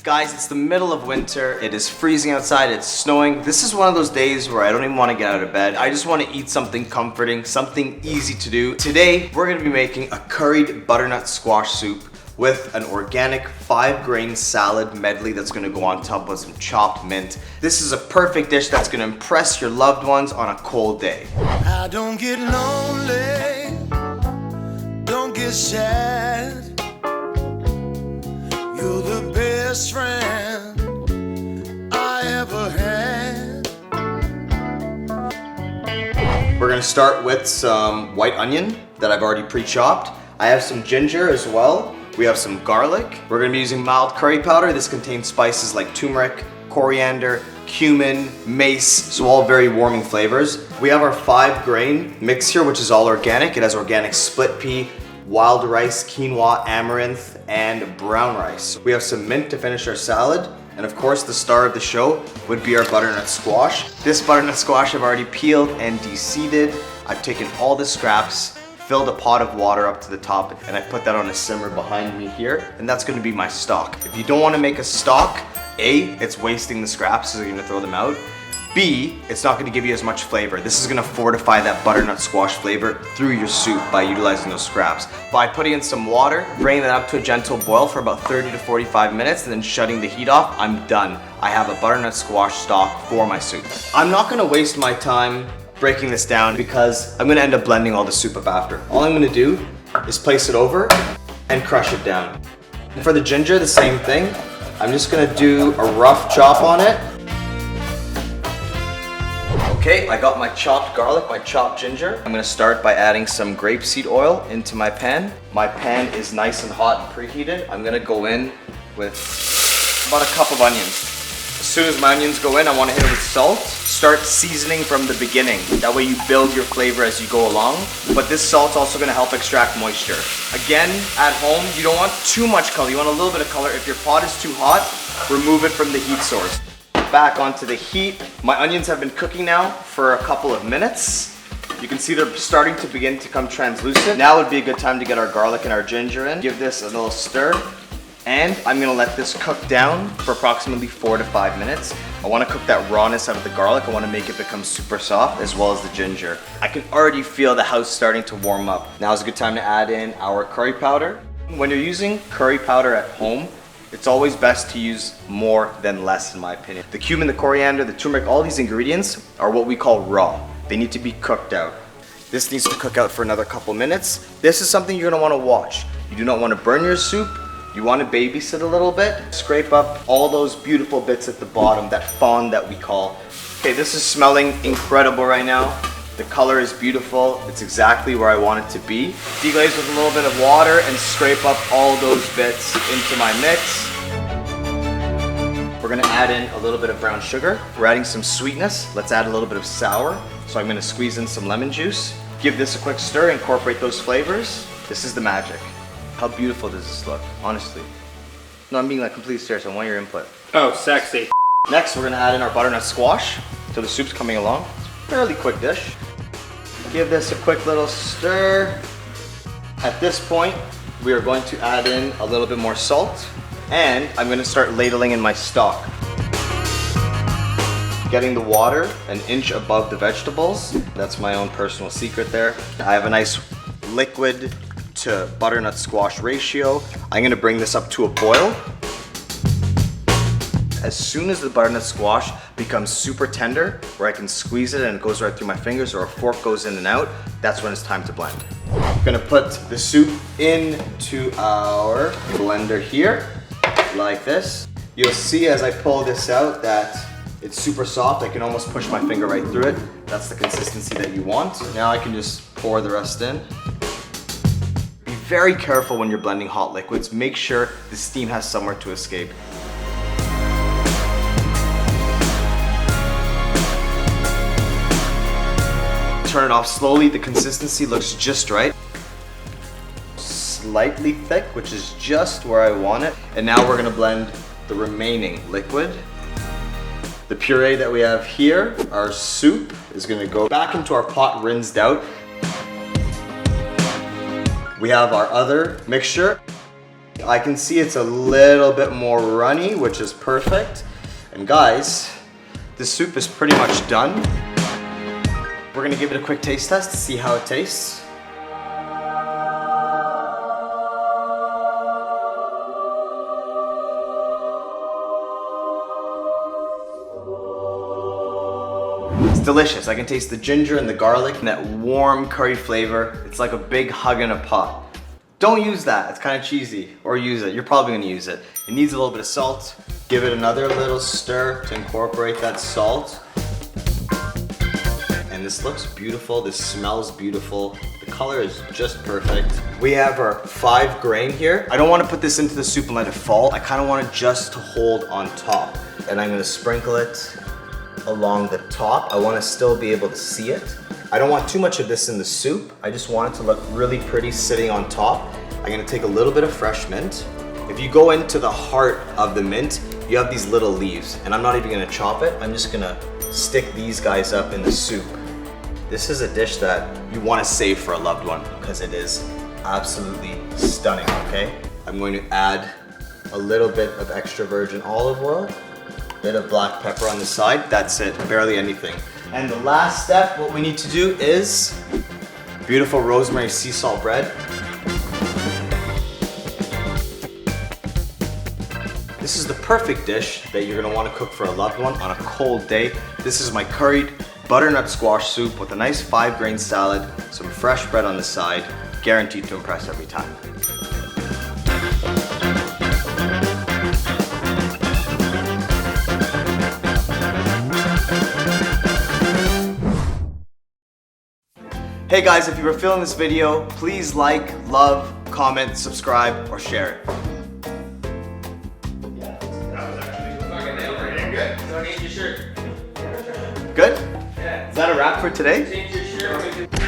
Guys, it's the middle of winter. It is freezing outside, it's snowing. This is one of those days where I don't even want to get out of bed. I just want to eat something comforting, something easy to do. Today, we're going to be making a curried butternut squash soup with an organic 5-grain salad medley that's going to go on top with some chopped mint. This is a perfect dish that's going to impress your loved ones on a cold day. I don't get lonely, don't get sad. You're the best friend I ever had. We're gonna start with some white onion that I've already pre-chopped. I have some ginger as well. We have some garlic. We're gonna be using mild curry powder. This contains spices like turmeric, coriander, cumin, mace, so all very warming flavors. We have our 5-grain mix here, which is all organic. It has organic split pea, wild rice, quinoa, amaranth, and brown rice. We have some mint to finish our salad. And of course, the star of the show would be our butternut squash. This butternut squash I've already peeled and de-seeded. I've taken all the scraps, filled a pot of water up to the top, and I put that on a simmer behind me here. And that's gonna be my stock. If you don't wanna make a stock, A, it's wasting the scraps, so you're gonna throw them out. B, it's not gonna give you as much flavor. This is gonna fortify that butternut squash flavor through your soup by utilizing those scraps. By putting in some water, bringing that up to a gentle boil for about 30 to 45 minutes, and then shutting the heat off, I'm done. I have a butternut squash stock for my soup. I'm not gonna waste my time breaking this down because I'm gonna end up blending all the soup up after. All I'm gonna do is place it over and crush it down. And for the ginger, the same thing. I'm just gonna do a rough chop on it. Okay, I got my chopped garlic, my chopped ginger. I'm gonna start by adding some grapeseed oil into my pan. My pan is nice and hot and preheated. I'm gonna go in with about a cup of onions. As soon as my onions go in, I wanna hit it with salt. Start seasoning from the beginning. That way you build your flavor as you go along. But this salt's also gonna help extract moisture. Again, at home, you don't want too much color. You want a little bit of color. If your pot is too hot, remove it from the heat source. Back onto the heat. My onions have been cooking now for a couple of minutes. You can see they're starting to begin to come translucent. Now would be a good time to get our garlic and our ginger in. Give this a little stir. And I'm gonna let this cook down for approximately 4 to 5 minutes. I wanna cook that rawness out of the garlic. I wanna make it become super soft, as well as the ginger. I can already feel the house starting to warm up. Now is a good time to add in our curry powder. When you're using curry powder at home, it's always best to use more than less, in my opinion. The cumin, the coriander, the turmeric, all these ingredients are what we call raw. They need to be cooked out. This needs to cook out for another couple minutes. This is something you're gonna wanna watch. You do not wanna burn your soup. You wanna babysit a little bit. Scrape up all those beautiful bits at the bottom, that fond that we call. Okay, this is smelling incredible right now. The color is beautiful. It's exactly where I want it to be. Deglaze with a little bit of water and scrape up all those bits into my mix. We're gonna add in a little bit of brown sugar. We're adding some sweetness. Let's add a little bit of sour. So I'm gonna squeeze in some lemon juice. Give this a quick stir, incorporate those flavors. This is the magic. How beautiful does this look, honestly? No, I'm being like completely serious. I want your input. Oh, sexy. Next, we're gonna add in our butternut squash. So the soup's coming along. Fairly quick dish. Give this a quick little stir. At this point, we are going to add in a little bit more salt, and I'm going to start ladling in my stock. Getting the water an inch above the vegetables. That's my own personal secret there. I have a nice liquid to butternut squash ratio. I'm going to bring this up to a boil. As soon as the butternut squash becomes super tender, where I can squeeze it and it goes right through my fingers, or a fork goes in and out, that's when it's time to blend. I'm gonna put the soup into our blender here, like this. You'll see as I pull this out that it's super soft. I can almost push my finger right through it. That's the consistency that you want. Now I can just pour the rest in. Be very careful when you're blending hot liquids. Make sure the steam has somewhere to escape. Turn it off slowly. The consistency looks just right. Slightly thick, which is just where I want it. And now we're gonna blend the remaining liquid. The puree that we have here, our soup, is gonna go back into our pot rinsed out. We have our other mixture. I can see it's a little bit more runny, which is perfect. And guys, this soup is pretty much done. We're gonna give it a quick taste test to see how it tastes. It's delicious. I can taste the ginger and the garlic and that warm curry flavor. It's like a big hug in a pot. Don't use that, it's kind of cheesy. Or use it, you're probably gonna use it. It needs a little bit of salt. Give it another little stir to incorporate that salt. And this looks beautiful, this smells beautiful. The color is just perfect. We have our 5 grain here. I don't want to put this into the soup and let it fall. I kind of want it just to hold on top. And I'm gonna sprinkle it along the top. I want to still be able to see it. I don't want too much of this in the soup. I just want it to look really pretty sitting on top. I'm gonna take a little bit of fresh mint. If you go into the heart of the mint, you have these little leaves, and I'm not even gonna chop it. I'm just gonna stick these guys up in the soup. This is a dish that you want to save for a loved one because it is absolutely stunning, okay? I'm going to add a little bit of extra virgin olive oil, a bit of black pepper on the side. That's it, barely anything. And the last step, what we need to do is beautiful rosemary sea salt bread. This is the perfect dish that you're gonna wanna cook for a loved one on a cold day. This is my curried butternut squash soup with a nice 5 grain salad, some fresh bread on the side, guaranteed to impress every time. Hey guys, if you were feeling this video, please like, love, comment, subscribe, or share it. Don't need your shirt. Good? Yeah. Is that a wrap for today? Change your shirt.